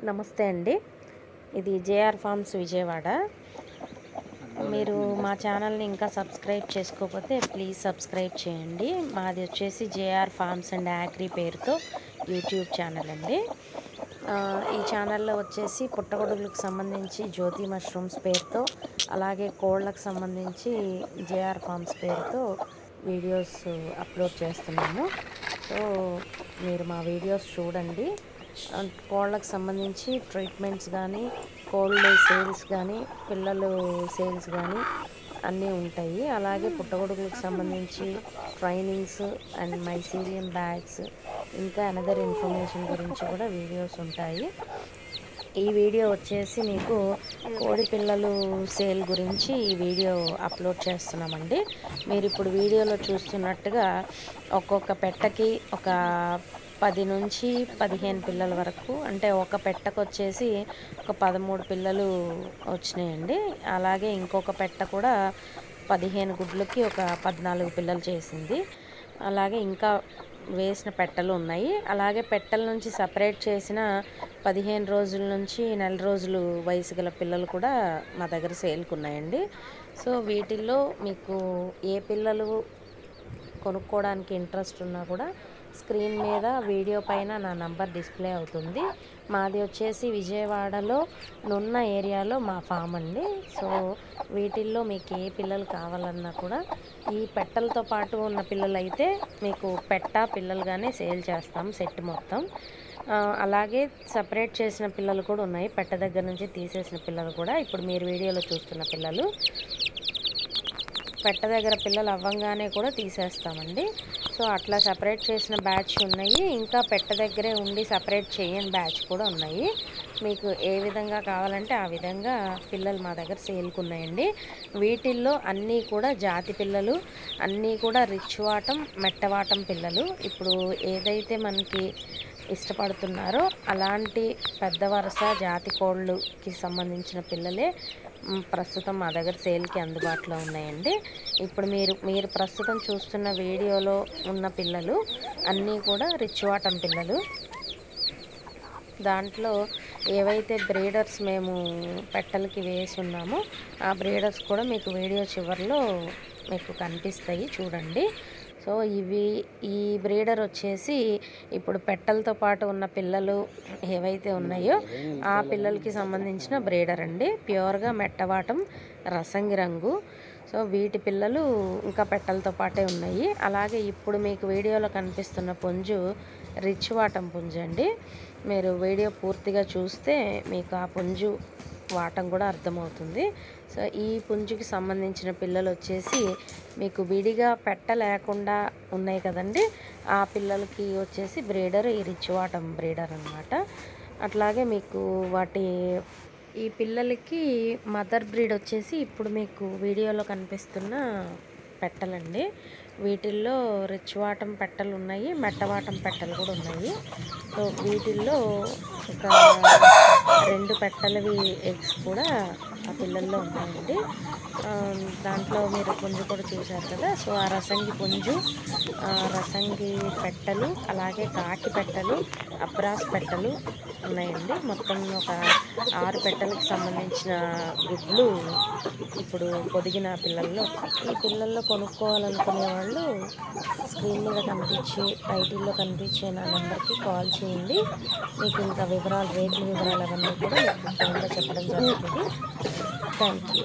నమస్తే అండి. ఇది జేఆర్ ఫార్మ్స్ విజయవాడ. మీరు మా ఛానల్ని ఇంకా సబ్స్క్రైబ్ చేసుకోకపోతే ప్లీజ్ సబ్స్క్రైబ్ చేయండి. మాది వచ్చేసి జేఆర్ ఫార్మ్స్ అండ్ ఆగ్రీ పేరుతో యూట్యూబ్ ఛానల్ అండి. ఈ ఛానల్లో వచ్చేసి పుట్టగొడుగులకు సంబంధించి జ్యోతి మష్రూమ్స్ పేరుతో, అలాగే కోళ్ళకు సంబంధించి జేఆర్ ఫార్మ్స్ పేరుతో వీడియోస్ అప్లోడ్ చేస్తున్నాము. సో మీరు మా వీడియోస్ చూడండి. కోళ్ళకు సంబంధించి ట్రీట్మెంట్స్ కానీ, కోళ్ళ సేల్స్ కానీ, పిల్లలు సేల్స్ కానీ అన్నీ ఉంటాయి. అలాగే పుట్టగొడుగులకు సంబంధించి ట్రైనింగ్స్ అండ్ మైసీలియం బ్యాగ్స్, ఇంకా అనదర్ ఇన్ఫర్మేషన్ గురించి కూడా వీడియోస్ ఉంటాయి. ఈ వీడియో వచ్చేసి మీకు కోడి పిల్లలు సేల్ గురించి ఈ వీడియో అప్లోడ్ చేస్తున్నామండి. మీరు ఇప్పుడు వీడియోలో చూస్తున్నట్టుగా ఒక్కొక్క పెట్టకి ఒక 10 నుంచి 15 పిల్లల వరకు, అంటే ఒక పెట్టకు వచ్చేసి ఒక 13 పిల్లలు వచ్చినాయండి. అలాగే ఇంకొక పెట్ట కూడా 15 గుడ్లకి ఒక 14 పిల్లలు చేసింది. అలాగే ఇంకా వేసిన పెట్టలు ఉన్నాయి. అలాగే పెట్టల నుంచి సపరేట్ చేసిన 15 రోజుల నుంచి నెల రోజులు వయసు గల పిల్లలు కూడా మా దగ్గర సేల్కి ఉన్నాయండి. సో వీటిల్లో మీకు ఏ పిల్లలు కొనుక్కోవడానికి ఇంట్రెస్ట్ ఉన్నా కూడా స్క్రీన్ మీద వీడియో పైన నా నంబర్ డిస్ప్లే అవుతుంది. మాది వచ్చేసి విజయవాడలో నున్న ఏరియాలో మా ఫామ్ అండి. సో వీటిల్లో మీకు ఏ పిల్లలు కావాలన్నా కూడా ఈ పెట్టలతో పాటు ఉన్న పిల్లలు అయితే మీకు పిల్లలుగానే సేల్ చేస్తాం సెట్ మొత్తం. అలాగే సపరేట్ చేసిన పిల్లలు కూడా ఉన్నాయి. పెట్ట దగ్గర నుంచి తీసేసిన పిల్లలు కూడా ఇప్పుడు మీరు వీడియోలో చూస్తున్న పిల్లలు. పెట్ట దగ్గర పిల్లలు అవ్వంగానే కూడా తీసేస్తామండి. సో అట్లా సపరేట్ చేసిన బ్యాచ్ ఉన్నాయి. ఇంకా పెట్ట దగ్గరే ఉండి సపరేట్ చేయని బ్యాచ్ కూడా ఉన్నాయి. మీకు ఏ విధంగా కావాలంటే ఆ విధంగా పిల్లలు మా దగ్గర సేల్కి ఉన్నాయండి. వీటిల్లో అన్నీ కూడా జాతి పిల్లలు, అన్నీ కూడా రిచ్ వాటం, మెట్టవాటం పిల్లలు. ఇప్పుడు ఏదైతే మనకి ఇష్టపడుతున్నారో అలాంటి పెద్ద వరుస జాతి కోళ్ళకి సంబంధించిన పిల్లలే ప్రస్తుతం మా దగ్గర సేల్కి అందుబాటులో ఉన్నాయండి. ఇప్పుడు మీరు ప్రస్తుతం చూస్తున్న వీడియోలో ఉన్న పిల్లలు అన్నీ కూడా రిచ్ వాటం పిల్లలు. దాంట్లో ఏవైతే బ్రీడర్స్ మేము పెట్టలకి వేసి ఉన్నామో ఆ బ్రీడర్స్ కూడా మీకు వీడియో చివరిలో మీకు కనిపిస్తాయి, చూడండి. సో ఈ బ్రీడర్ వచ్చేసి ఇప్పుడు పెట్టలతో పాటు ఉన్న పిల్లలు ఏవైతే ఉన్నాయో ఆ పిల్లలకి సంబంధించిన బ్రీడర్ అండి. ప్యూర్గా మెట్టవాటం రసంగి రంగు. సో వీటి పిల్లలు ఇంకా పెట్టలతో పాటే ఉన్నాయి. అలాగే ఇప్పుడు మీకు వీడియోలో కనిపిస్తున్న పుంజు రిచ్ వాటం పుంజు అండి. మీరు వీడియో పూర్తిగా చూస్తే మీకు ఆ పుంజు వాటం కూడా అర్థమవుతుంది. సో ఈ పుంజుకి సంబంధించిన పిల్లలు వచ్చేసి మీకు విడిగా పెట్ట లేకుండా ఉన్నాయి కదండి, ఆ పిల్లలకి వచ్చేసి బ్రీడర్ ఈ రిచ్ వాటం బ్రీడర్ అన్నమాట. అట్లాగే మీకు ఈ పిల్లలకి మదర్ బ్రీడ్ వచ్చేసి ఇప్పుడు మీకు వీడియోలో కనిపిస్తున్న పెట్టలండి. వీటిల్లో రిచ్ వాటం పెట్టలు ఉన్నాయి, మెట్టవాటం పెట్టలు కూడా ఉన్నాయి. సో వీటిల్లో ఒక 2 పెట్టలవి ఎగ్స్ కూడా ఆ పిల్లల్లో ఉన్నాయండి. దాంట్లో మీరు పుంజు కూడా చూశారు కదా. సో ఆ రసంగి పుంజు, రసంగి పెట్టలు, అలాగే కాకి పెట్టలు, అబ్రాస్ పెట్టలు ఉన్నాయండి. మొత్తం ఒక 6 పెట్టలకు సంబంధించిన గుడ్లు ఇప్పుడు పొదిగిన పిల్లల్లో. ఈ పిల్లల్లో కొనుక్కోవాలనుకునే వాళ్ళు స్క్రీన్ మీద కనిపించే టైటిల్లో కనిపించే నా నెంబర్కి కాల్ చేయండి. మీకు ఇంకా వివరాలు, రేట్ల వివరాలు అవన్నీ కూడా మీకు ఫోన్లో చెప్పడం జరుగుతుంది. Thank you.